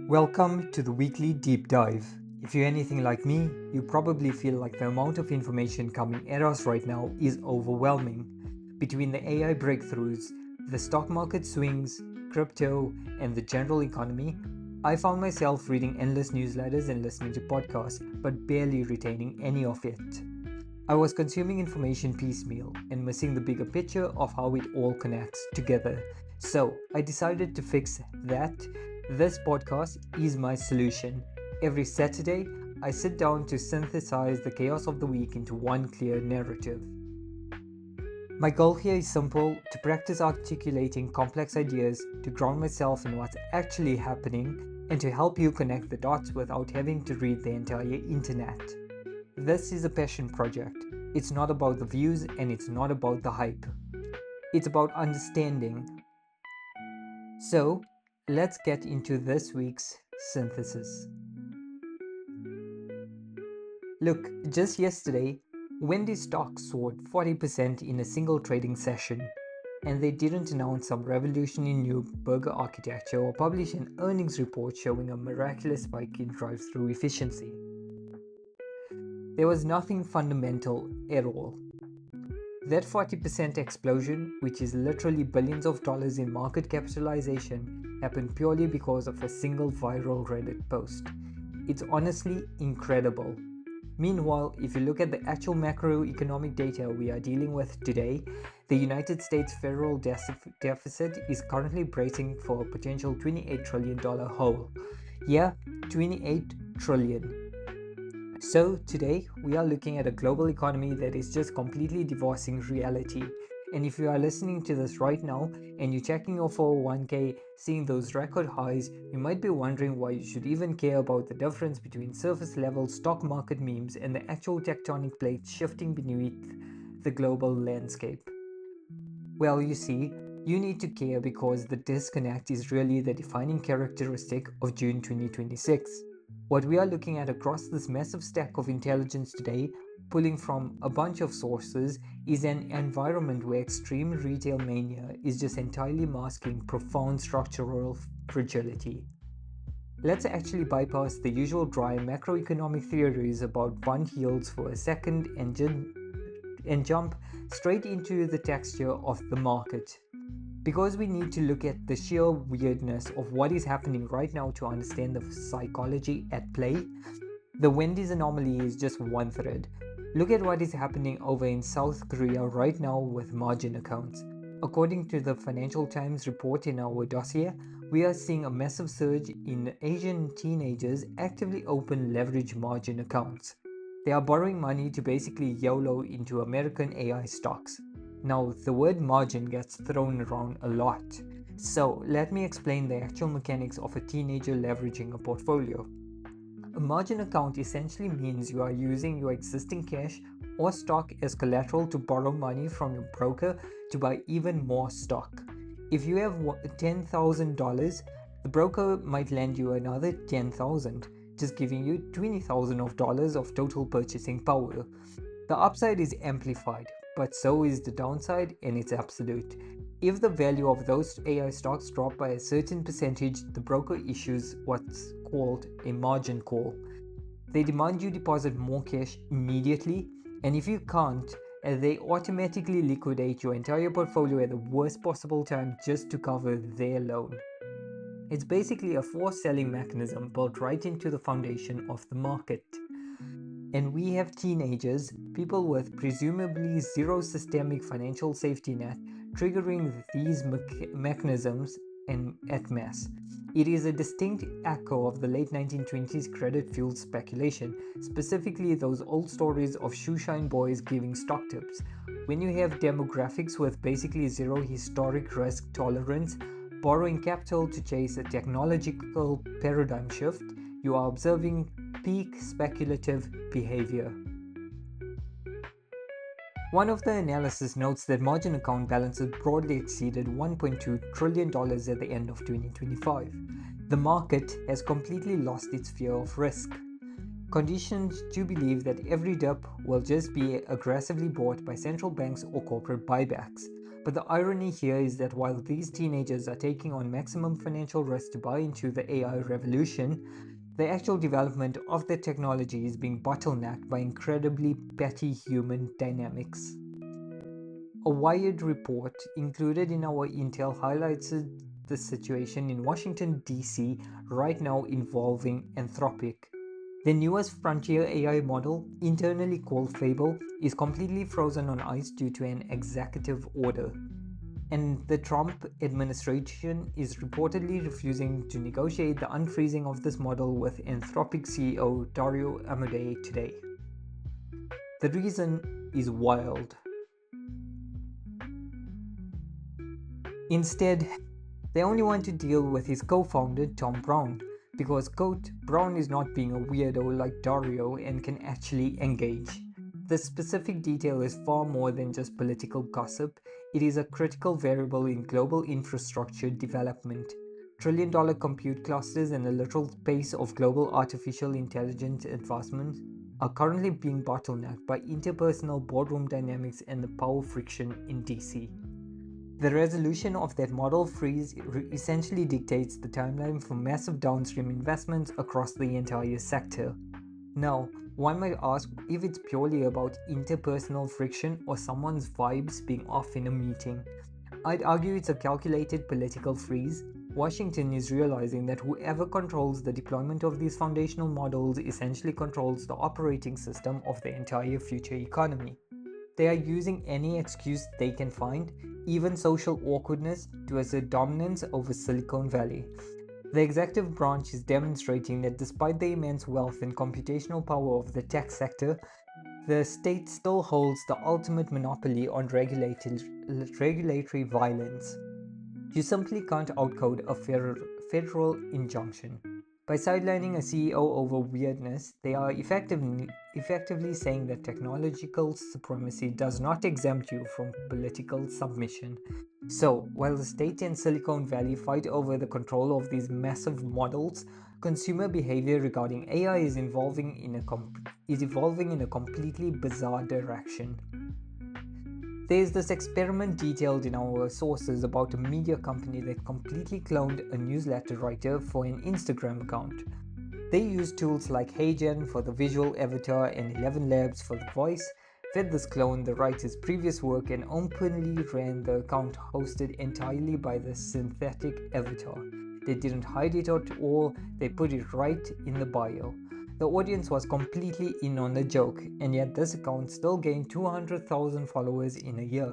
Welcome to the weekly deep dive. If you're anything like me, you probably feel like the amount of information coming at us right now is overwhelming. Between the AI breakthroughs, the stock market swings, crypto, and the general economy, I found myself reading endless newsletters and listening to podcasts, but barely retaining any of it. I was consuming information piecemeal and missing the bigger picture of how it all connects together. So I decided to fix that. This podcast is my solution. Every Saturday, I sit down to synthesize the chaos of the week into one clear narrative. My goal here is simple: to practice articulating complex ideas, to ground myself in what's actually happening, and to help you connect the dots without having to read the entire internet. This is a passion project. It's not about the views and it's not about the hype. It's about understanding. So, let's get into this week's synthesis. Look, just yesterday, Wendy's stock soared 40% in a single trading session, and they didn't announce some revolution in new burger architecture or publish an earnings report showing a miraculous spike in drive-through efficiency. There was nothing fundamental at all. That 40% explosion, which is literally billions of dollars in market capitalization, happened purely because of a single viral Reddit post. It's honestly incredible. Meanwhile, if you look at the actual macroeconomic data we are dealing with today, the United States federal deficit is currently bracing for a potential $28 trillion hole. Yeah, 28 trillion. So today we are looking at a global economy that is just completely divorcing reality. And if you are listening to this right now and you're checking your 401k, seeing those record highs, you might be wondering why you should even care about the difference between surface level stock market memes and the actual tectonic plates shifting beneath the global landscape. Well, you see, you need to care because the disconnect is really the defining characteristic of June 2026. What we are looking at across this massive stack of intelligence today, pulling from a bunch of sources, is an environment where extreme retail mania is just entirely masking profound structural fragility. Let's actually bypass the usual dry macroeconomic theories about bond yields for a second and jump straight into the texture of the market. Because we need to look at the sheer weirdness of what is happening right now to understand the psychology at play, the Wendy's anomaly is just one thread. Look at what is happening over in South Korea right now with margin accounts. According to the Financial Times report in our dossier, we are seeing a massive surge in Asian teenagers actively open leverage margin accounts. They are borrowing money to basically YOLO into American AI stocks. Now, the word margin gets thrown around a lot, so let me explain the actual mechanics of a teenager leveraging a portfolio. A margin account essentially means you are using your existing cash or stock as collateral to borrow money from your broker to buy even more stock. If you have $10,000, the broker might lend you another $10,000, just giving you $20,000 of total purchasing power. The upside is amplified, but so is the downside, and it's absolute. If the value of those AI stocks drop by a certain percentage, the broker issues what's called a margin call. They demand you deposit more cash immediately, and if you can't, they automatically liquidate your entire portfolio at the worst possible time just to cover their loan. It's basically a forced selling mechanism built right into the foundation of the market. And we have teenagers, people with presumably zero systemic financial safety net, triggering these mechanisms en masse. It is a distinct echo of the late 1920s credit-fueled speculation, specifically those old stories of shoeshine boys giving stock tips. When you have demographics with basically zero historic risk tolerance, borrowing capital to chase a technological paradigm shift, you are observing peak speculative behavior. One of the analysis notes that margin account balances broadly exceeded $1.2 trillion at the end of 2025. The market has completely lost its fear of risk, conditioned to believe that every dip will just be aggressively bought by central banks or corporate buybacks. But the irony here is that while these teenagers are taking on maximum financial risk to buy into the AI revolution, the actual development of the technology is being bottlenecked by incredibly petty human dynamics. A Wired report included in our intel highlights the situation in Washington, D.C. right now involving Anthropic. The newest frontier AI model, internally called Fable, is completely frozen on ice due to an executive order. And the Trump administration is reportedly refusing to negotiate the unfreezing of this model with Anthropic CEO Dario Amodei today. The reason is wild. Instead, they only want to deal with his co-founder Tom Brown, because quote, Brown is not being a weirdo like Dario and can actually engage. The specific detail is far more than just political gossip. It is a critical variable in global infrastructure development. Trillion-dollar compute clusters and the literal pace of global artificial intelligence advancement are currently being bottlenecked by interpersonal boardroom dynamics and the power friction in DC. The resolution of that model freeze essentially dictates the timeline for massive downstream investments across the entire sector. Now, one might ask if it's purely about interpersonal friction or someone's vibes being off in a meeting. I'd argue it's a calculated political freeze. Washington is realizing that whoever controls the deployment of these foundational models essentially controls the operating system of the entire future economy. They are using any excuse they can find, even social awkwardness, to assert dominance over Silicon Valley. The executive branch is demonstrating that despite the immense wealth and computational power of the tech sector, the state still holds the ultimate monopoly on regulatory violence. You simply can't outcode a federal injunction. By sidelining a CEO over weirdness, they are effectively saying that technological supremacy does not exempt you from political submission. So, while the state and Silicon Valley fight over the control of these massive models, consumer behavior regarding AI is evolving in a completely bizarre direction. There's this experiment detailed in our sources about a media company that completely cloned a newsletter writer for an Instagram account. They used tools like HeyGen for the visual avatar and 11 Labs for the voice, fed this clone the writer's previous work, and openly ran the account hosted entirely by the synthetic avatar. They didn't hide it at all, they put it right in the bio. The audience was completely in on the joke, and yet this account still gained 200,000 followers in a year.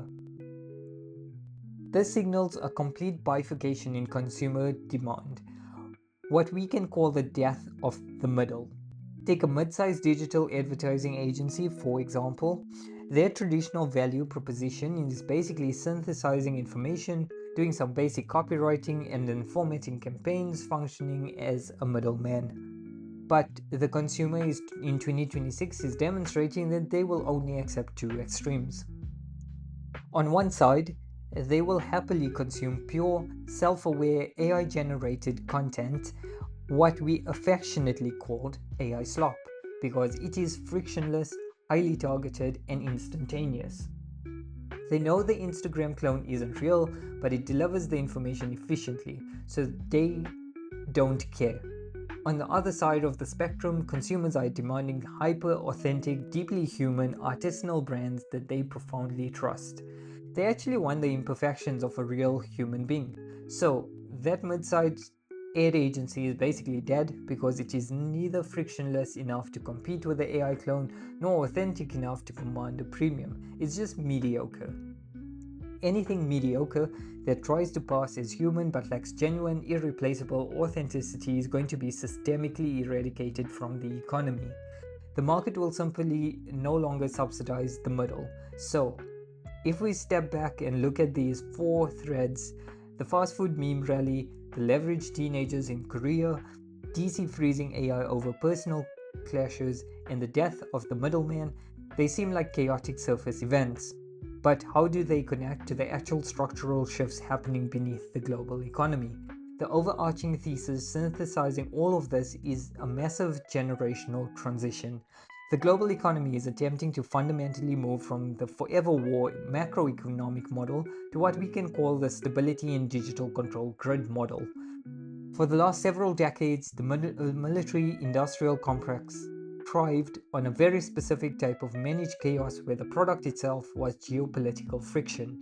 This signals a complete bifurcation in consumer demand, what we can call the death of the middle. Take a mid-sized digital advertising agency, for example. Their traditional value proposition is basically synthesizing information, doing some basic copywriting, and then formatting campaigns, functioning as a middleman. But the consumer in 2026 is demonstrating that they will only accept two extremes. On one side, they will happily consume pure, self-aware, AI-generated content, what we affectionately called AI slop, because it is frictionless, highly targeted, and instantaneous. They know the Instagram clone isn't real, but it delivers the information efficiently, so they don't care. On the other side of the spectrum, consumers are demanding hyper-authentic, deeply human, artisanal brands that they profoundly trust. They actually want the imperfections of a real human being. So, that mid-sized ad agency is basically dead because it is neither frictionless enough to compete with the AI clone nor authentic enough to command a premium. It's just mediocre. Anything mediocre that tries to pass as human but lacks genuine, irreplaceable authenticity is going to be systemically eradicated from the economy. The market will simply no longer subsidize the middle. So, if we step back and look at these four threads, the fast food meme rally, the leveraged teenagers in Korea, DC freezing AI over personal clashes, and the death of the middleman, they seem like chaotic surface events. But how do they connect to the actual structural shifts happening beneath the global economy? The overarching thesis synthesizing all of this is a massive generational transition. The global economy is attempting to fundamentally move from the forever war macroeconomic model to what we can call the stability and digital control grid model. For the last several decades, the military-industrial complex thrived on a very specific type of managed chaos where the product itself was geopolitical friction.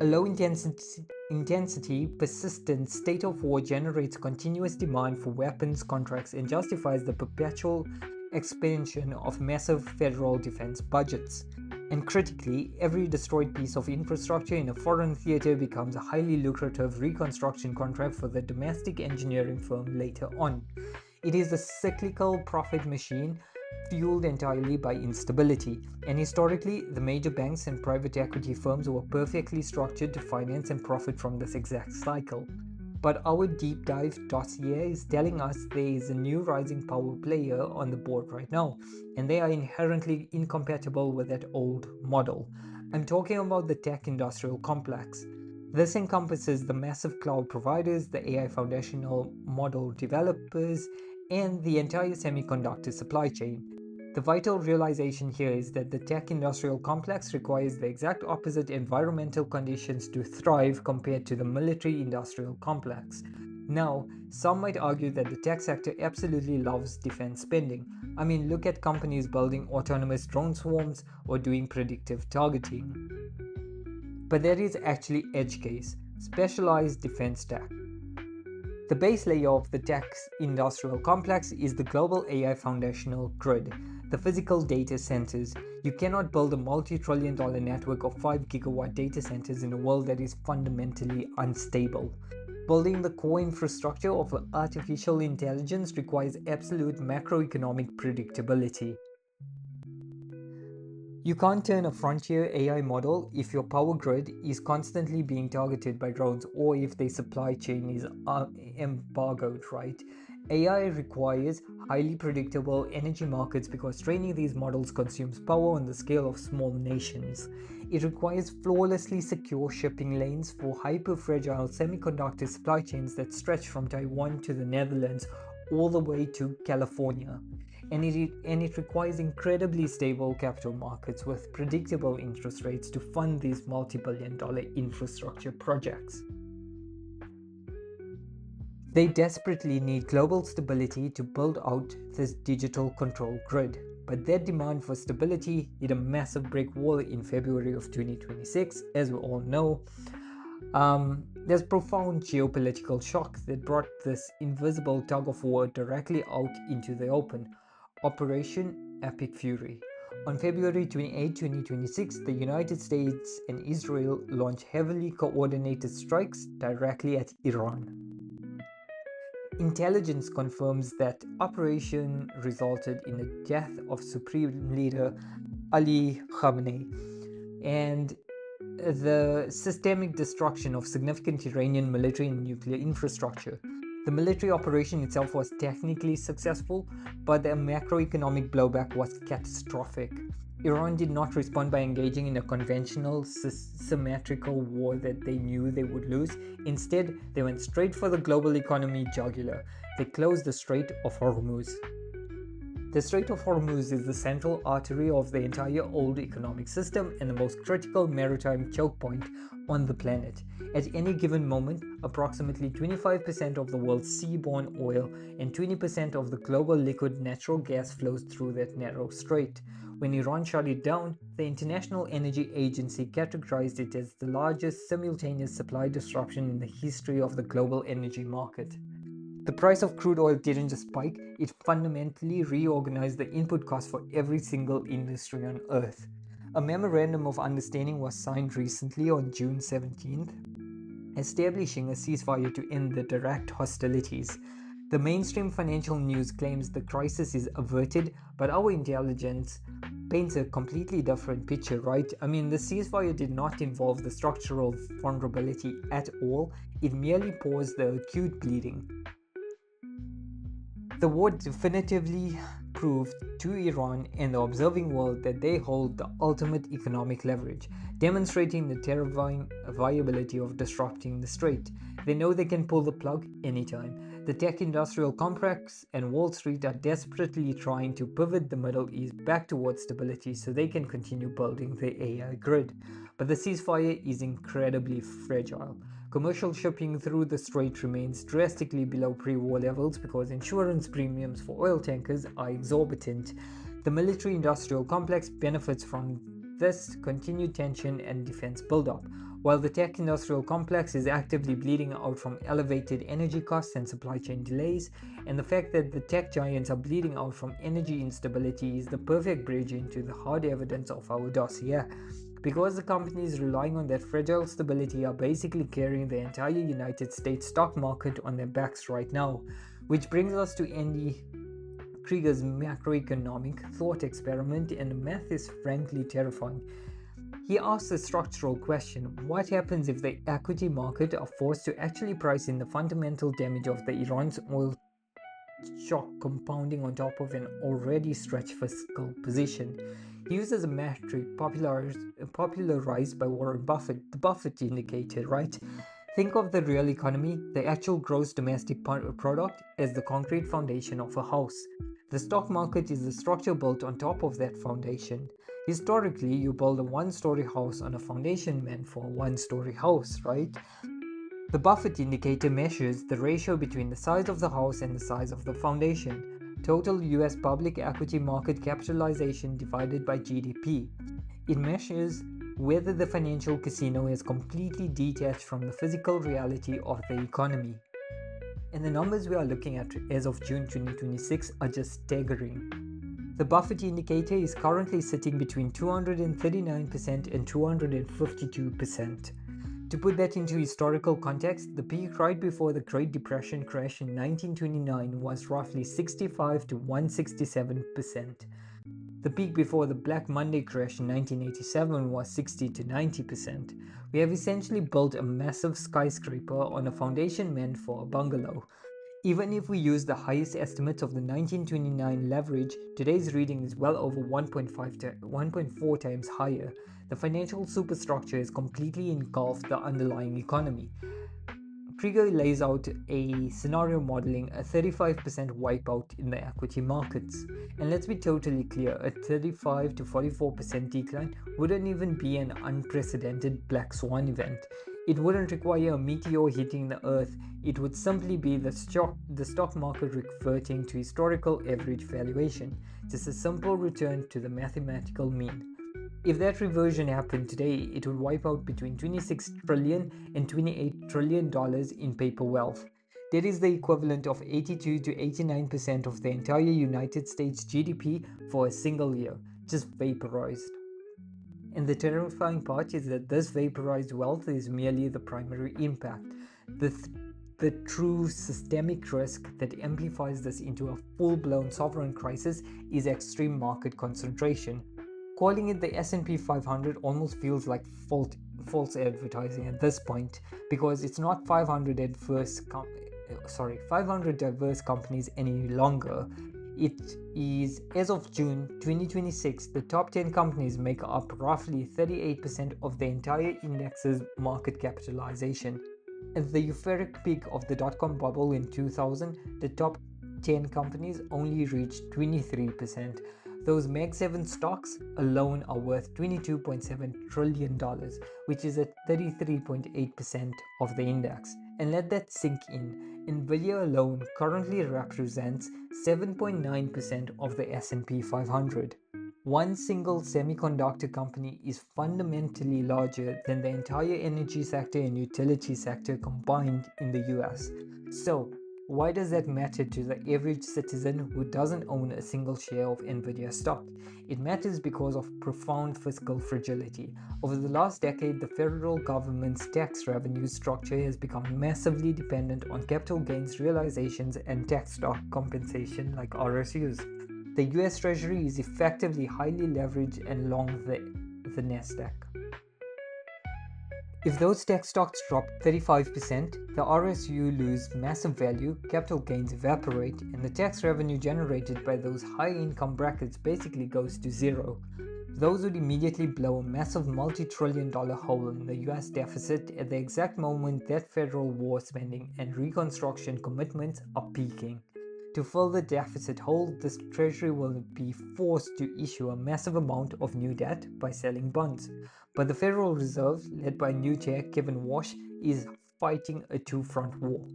A low intensity, persistent state of war generates continuous demand for weapons contracts and justifies the perpetual expansion of massive federal defense budgets. And critically, every destroyed piece of infrastructure in a foreign theater becomes a highly lucrative reconstruction contract for the domestic engineering firm later on. It is a cyclical profit machine fueled entirely by instability, and historically, the major banks and private equity firms were perfectly structured to finance and profit from this exact cycle. But our deep dive dossier is telling us there is a new rising power player on the board right now, and they are inherently incompatible with that old model. I'm talking about the tech industrial complex. This encompasses the massive cloud providers, the AI foundational model developers, and the entire semiconductor supply chain. The vital realization here is that the tech industrial complex requires the exact opposite environmental conditions to thrive compared to the military industrial complex. Now, some might argue that the tech sector absolutely loves defense spending. I mean, look at companies building autonomous drone swarms or doing predictive targeting. But there is actually edge case, specialized defense tech. The base layer of the tech industrial complex is the global AI foundational grid, the physical data centers. You cannot build a multi-trillion-dollar network of 5 gigawatt data centers in a world that is fundamentally unstable. Building the core infrastructure of artificial intelligence requires absolute macroeconomic predictability. You can't turn a frontier AI model if your power grid is constantly being targeted by drones or if their supply chain is embargoed, right? AI requires highly predictable energy markets because training these models consumes power on the scale of small nations. It requires flawlessly secure shipping lanes for hyper-fragile semiconductor supply chains that stretch from Taiwan to the Netherlands all the way to California. And it requires incredibly stable capital markets with predictable interest rates to fund these multi-billion-dollar infrastructure projects. They desperately need global stability to build out this digital control grid, but their demand for stability hit a massive brick wall in February of 2026, as we all know. There's profound geopolitical shock that brought this invisible tug-of-war directly out into the open. Operation Epic Fury. On February 28, 2026, the United States and Israel launched heavily coordinated strikes directly at Iran. Intelligence confirms that operation resulted in the death of Supreme Leader Ali Khamenei and the systemic destruction of significant Iranian military and nuclear infrastructure. The military operation itself was technically successful, but the macroeconomic blowback was catastrophic. Iran did not respond by engaging in a conventional symmetrical war that they knew they would lose. Instead, they went straight for the global economy jugular. They closed the Strait of Hormuz. The Strait of Hormuz is the central artery of the entire old economic system and the most critical maritime choke point on the planet. At any given moment, approximately 25% of the world's seaborne oil and 20% of the global liquid natural gas flows through that narrow strait. When Iran shut it down, the International Energy Agency categorized it as the largest simultaneous supply disruption in the history of the global energy market. The price of crude oil didn't just spike, it fundamentally reorganized the input cost for every single industry on Earth. A memorandum of understanding was signed recently on June 17th, establishing a ceasefire to end the direct hostilities. The mainstream financial news claims the crisis is averted, but our intelligence paints a completely different picture, right? I mean, the ceasefire did not involve the structural vulnerability at all, it merely paused the acute bleeding. The war definitively prove to Iran and the observing world that they hold the ultimate economic leverage, demonstrating the terrifying viability of disrupting the strait. They know they can pull the plug anytime. The tech industrial complex and Wall Street are desperately trying to pivot the Middle East back towards stability so they can continue building the AI grid. But the ceasefire is incredibly fragile. Commercial shipping through the strait remains drastically below pre-war levels because insurance premiums for oil tankers are exorbitant. The military-industrial complex benefits from this continued tension and defense buildup, while the tech-industrial complex is actively bleeding out from elevated energy costs and supply chain delays, and the fact that the tech giants are bleeding out from energy instability is the perfect bridge into the hard evidence of our dossier. Because the companies relying on that fragile stability are basically carrying the entire United States stock market on their backs right now. Which brings us to Andy Kger's macroeconomic thought experiment, and the math is frankly terrifying. He asks a structural question: what happens if the equity market are forced to actually price in the fundamental damage of the Iran's oil shock compounding on top of an already stretched fiscal position? He uses a metric popularized by Warren Buffett, the Buffett Indicator, right? Think of the real economy, the actual gross domestic product, as the concrete foundation of a house. The stock market is the structure built on top of that foundation. Historically, you build a one-story house on a foundation meant for a one-story house, right? The Buffett Indicator measures the ratio between the size of the house and the size of the foundation. Total US public equity market capitalization divided by GDP. It measures whether the financial casino is completely detached from the physical reality of the economy. And the numbers we are looking at as of June 2026 are just staggering. The Buffett Indicator is currently sitting between 239% and 252%. To put that into historical context, the peak right before the Great Depression crash in 1929 was roughly 65 to 167%. The peak before the Black Monday crash in 1987 was 60 to 90%. We have essentially built a massive skyscraper on a foundation meant for a bungalow. Even if we use the highest estimates of the 1929 leverage, today's reading is well over 1.4 times higher. The financial superstructure has completely engulfed the underlying economy. Kger lays out a scenario modeling a 35% wipeout in the equity markets. And let's be totally clear, a 35 to 44% decline wouldn't even be an unprecedented black swan event. It wouldn't require a meteor hitting the earth. It would simply be the stock market reverting to historical average valuation, just a simple return to the mathematical mean. If that reversion happened today, it would wipe out between $26 trillion and $28 trillion in paper wealth. That is the equivalent of 82 to 89% of the entire United States GDP for a single year, just vaporized. And the terrifying part is that this vaporized wealth is merely the primary impact. The true systemic risk that amplifies this into a full-blown sovereign crisis is extreme market concentration. Calling it the S&P 500 almost feels like false advertising at this point, because it's not 500 diverse companies any longer. It is, as of June 2026, the top 10 companies make up roughly 38% of the entire index's market capitalization. At the euphoric peak of the dot-com bubble in 2000, the top 10 companies only reached 23%. Those Mag 7 stocks alone are worth $22.7 trillion, which is at 33.8% of the index. And let that sink in. Nvidia alone currently represents 7.9% of the S&P 500. One single semiconductor company is fundamentally larger than the entire energy sector and utility sector combined in the US. So, why does that matter to the average citizen who doesn't own a single share of Nvidia stock? It matters because of profound fiscal fragility. Over the last decade, the federal government's tax revenue structure has become massively dependent on capital gains realizations and tax stock compensation like RSUs. The US Treasury is effectively highly leveraged and long the Nasdaq. If those tech stocks drop 35%, the RSU lose massive value, capital gains evaporate, and the tax revenue generated by those high income brackets basically goes to zero. Those would immediately blow a massive multi-trillion-dollar hole in the US deficit at the exact moment that federal war spending and reconstruction commitments are peaking. To fill the deficit hole, the Treasury will be forced to issue a massive amount of new debt by selling bonds. But the Federal Reserve, led by new chair Kevin Walsh, is fighting a two-front war.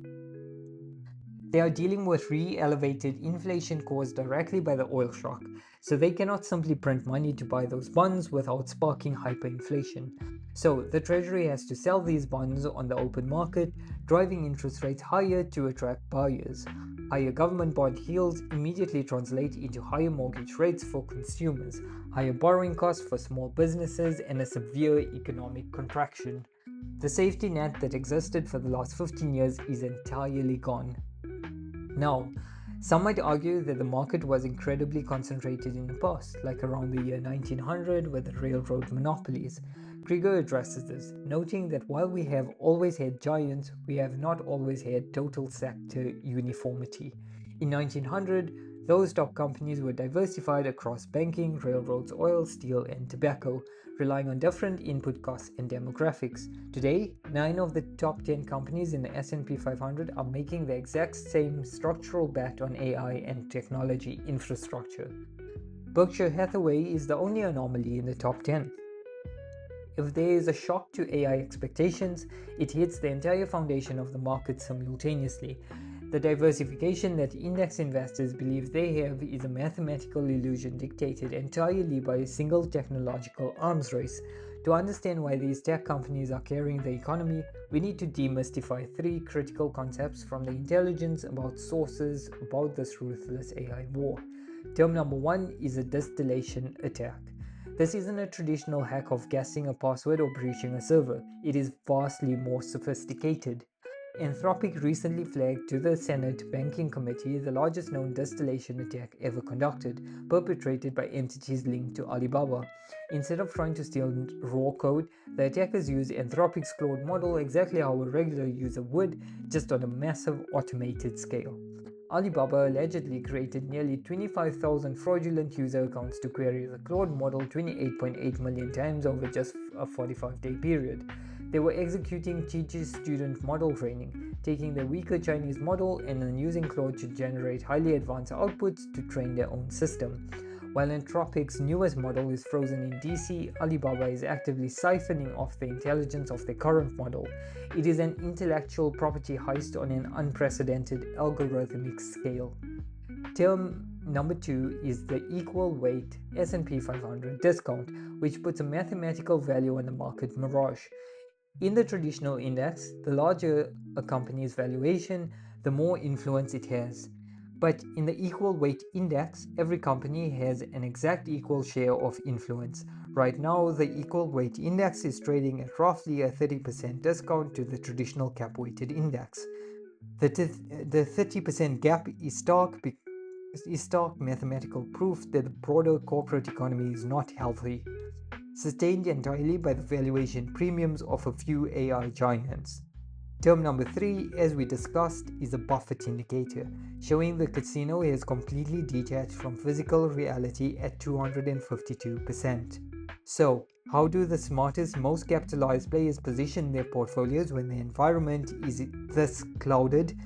They are dealing with re-elevated inflation caused directly by the oil shock, so they cannot simply print money to buy those bonds without sparking hyperinflation. So the Treasury has to sell these bonds on the open market, driving interest rates higher to attract buyers. Higher government bond yields immediately translate into higher mortgage rates for consumers, higher borrowing costs for small businesses, and a severe economic contraction. The safety net that existed for the last 15 years is entirely gone. Now, some might argue that the market was incredibly concentrated in the past, like around the year 1900 with the railroad monopolies. Kger addresses this, noting that while we have always had giants, we have not always had total sector uniformity. In 1900, those top companies were diversified across banking, railroads, oil, steel, and tobacco, relying on different input costs and demographics. Today, 9 of the top 10 companies in the S&P 500 are making the exact same structural bet on AI and technology infrastructure. Berkshire Hathaway is the only anomaly in the top 10. If there is a shock to AI expectations, it hits the entire foundation of the market simultaneously. The diversification that index investors believe they have is a mathematical illusion dictated entirely by a single technological arms race. To understand why these tech companies are carrying the economy, we need to demystify 3 critical concepts from the intelligence about sources about this ruthless AI war. Term number 1 is a distillation attack. This isn't a traditional hack of guessing a password or breaching a server. It is vastly more sophisticated. Anthropic recently flagged to the Senate Banking Committee the largest known distillation attack ever conducted, perpetrated by entities linked to Alibaba. Instead of trying to steal raw code, the attackers used Anthropic's Claude model exactly how a regular user would, just on a massive automated scale. Alibaba allegedly created nearly 25,000 fraudulent user accounts to query the Claude model 28.8 million times over just a 45-day period. They were executing teacher student model training, taking the weaker Chinese model and then using Claude to generate highly advanced outputs to train their own system. While Anthropic's newest model is frozen in DC, Alibaba is actively siphoning off the intelligence of their current model. It is an intellectual property heist on an unprecedented algorithmic scale. Term number 2 is the equal weight S&P 500 discount, which puts a mathematical value on the market Mirage. In the traditional index, the larger a company's valuation, the more influence it has. But in the equal weight index, every company has an exact equal share of influence. Right now, the equal weight index is trading at roughly a 30% discount to the traditional cap weighted index. The 30% gap is stark mathematical proof that the broader corporate economy is not healthy, sustained entirely by the valuation premiums of a few AI giants. Term number 3, as we discussed, is a Buffett Indicator, showing the casino is completely detached from physical reality at 252%. So, how do the smartest, most capitalized players position their portfolios when the environment is this clouded?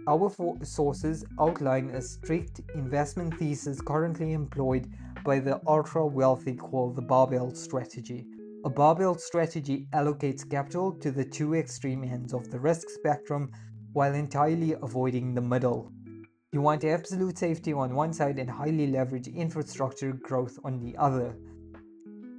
Our sources outline a strict investment thesis currently employed by the ultra-wealthy called the barbell strategy. A barbell strategy allocates capital to the 2 extreme ends of the risk spectrum while entirely avoiding the middle. You want absolute safety on one side and highly leveraged infrastructure growth on the other.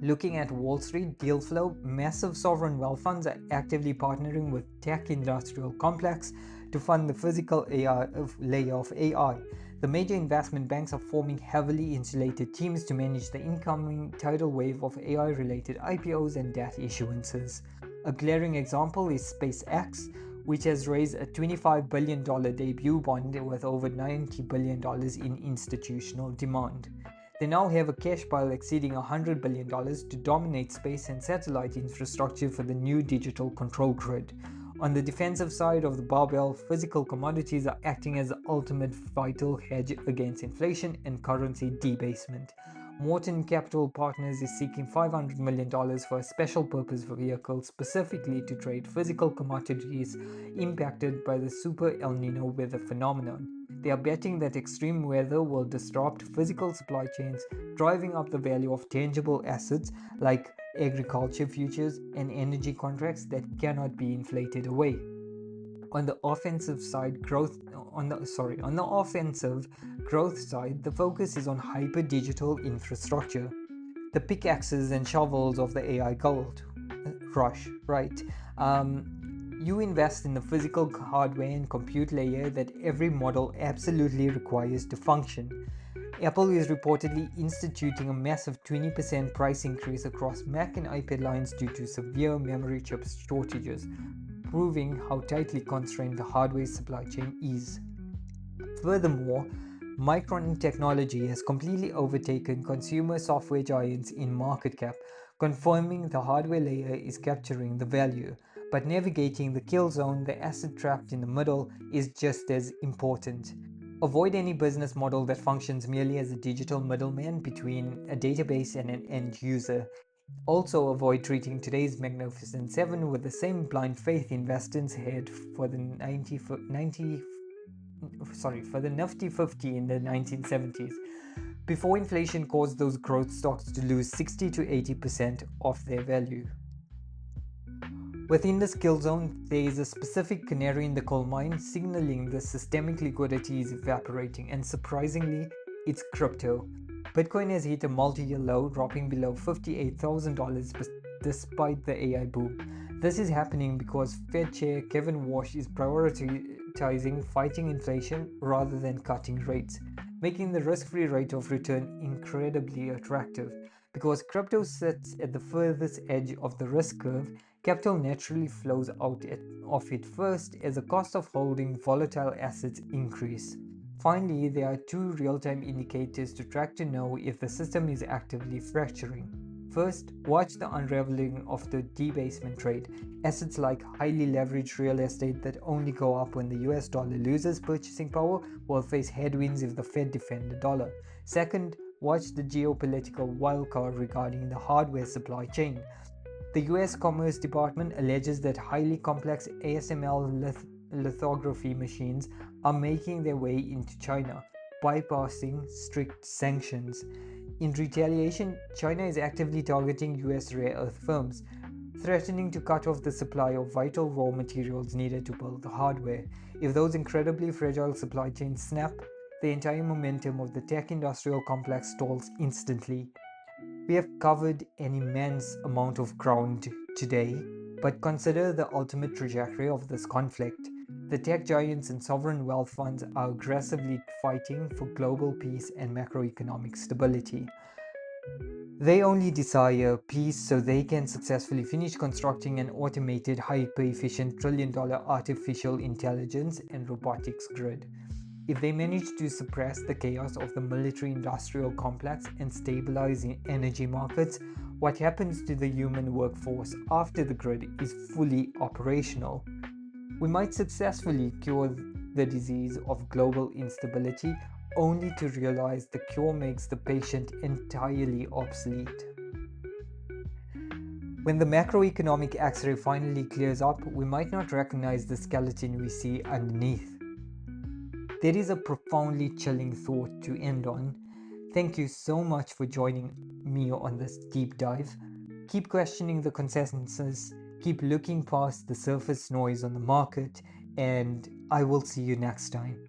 Looking at Wall Street deal flow, massive sovereign wealth funds are actively partnering with tech industrial complex to fund the physical layer of AI. The major investment banks are forming heavily insulated teams to manage the incoming tidal wave of AI-related IPOs and debt issuances. A glaring example is SpaceX, which has raised a $25 billion debut bond with over $90 billion in institutional demand. They now have a cash pile exceeding $100 billion to dominate space and satellite infrastructure for the new digital control grid. On the defensive side of the barbell, physical commodities are acting as the ultimate vital hedge against inflation and currency debasement. Morton Capital Partners is seeking $500 million for a special purpose vehicle specifically to trade physical commodities impacted by the Super El Nino weather phenomenon. They are betting that extreme weather will disrupt physical supply chains, driving up the value of tangible assets like agriculture futures and energy contracts that cannot be inflated away. On the offensive growth side, the focus is on hyper digital infrastructure, the pickaxes and shovels of the AI gold rush, right? You invest in the physical hardware and compute layer that every model absolutely requires to function. Apple is reportedly instituting a massive 20% price increase across Mac and iPad lines due to severe memory chip shortages, proving how tightly constrained the hardware supply chain is. Furthermore, Micron technology has completely overtaken consumer software giants in market cap, confirming the hardware layer is capturing the value. But navigating the kill zone, the asset trapped in the middle, is just as important. Avoid any business model that functions merely as a digital middleman between a database and an end user. Also, avoid treating today's Magnificent Seven with the same blind faith investors had for the Nifty 50 in the 1970s, before inflation caused those growth stocks to lose 60 to 80% of their value. Within the skill zone, there is a specific canary in the coal mine signaling the systemic liquidity is evaporating, and surprisingly, it's crypto. Bitcoin has hit a multi-year low, dropping below $58,000 despite the AI boom. This is happening because Fed Chair Kevin Warsh is prioritizing fighting inflation rather than cutting rates, making the risk-free rate of return incredibly attractive. Because crypto sits at the furthest edge of the risk curve, capital naturally flows out of it first as the cost of holding volatile assets increase. Finally, there are two real-time indicators to track to know if the system is actively fracturing. First, watch the unraveling of the debasement trade. Assets like highly leveraged real estate that only go up when the US dollar loses purchasing power will face headwinds if the Fed defend the dollar. Second, watch the geopolitical wildcard regarding the hardware supply chain. The US Commerce Department alleges that highly complex ASML lithography machines are making their way into China, bypassing strict sanctions. In retaliation, China is actively targeting US rare earth firms, threatening to cut off the supply of vital raw materials needed to build the hardware. If those incredibly fragile supply chains snap, the entire momentum of the tech industrial complex stalls instantly. We have covered an immense amount of ground today, but consider the ultimate trajectory of this conflict. The tech giants and sovereign wealth funds are aggressively fighting for global peace and macroeconomic stability. They only desire peace so they can successfully finish constructing an automated, hyper-efficient trillion-dollar artificial intelligence and robotics grid. If they manage to suppress the chaos of the military-industrial complex and stabilize energy markets, what happens to the human workforce after the grid is fully operational? We might successfully cure the disease of global instability, only to realize the cure makes the patient entirely obsolete. When the macroeconomic X-ray finally clears up, we might not recognize the skeleton we see underneath. There is a profoundly chilling thought to end on. Thank you so much for joining me on this deep dive. Keep questioning the consensus, keep looking past the surface noise on the market, and I will see you next time.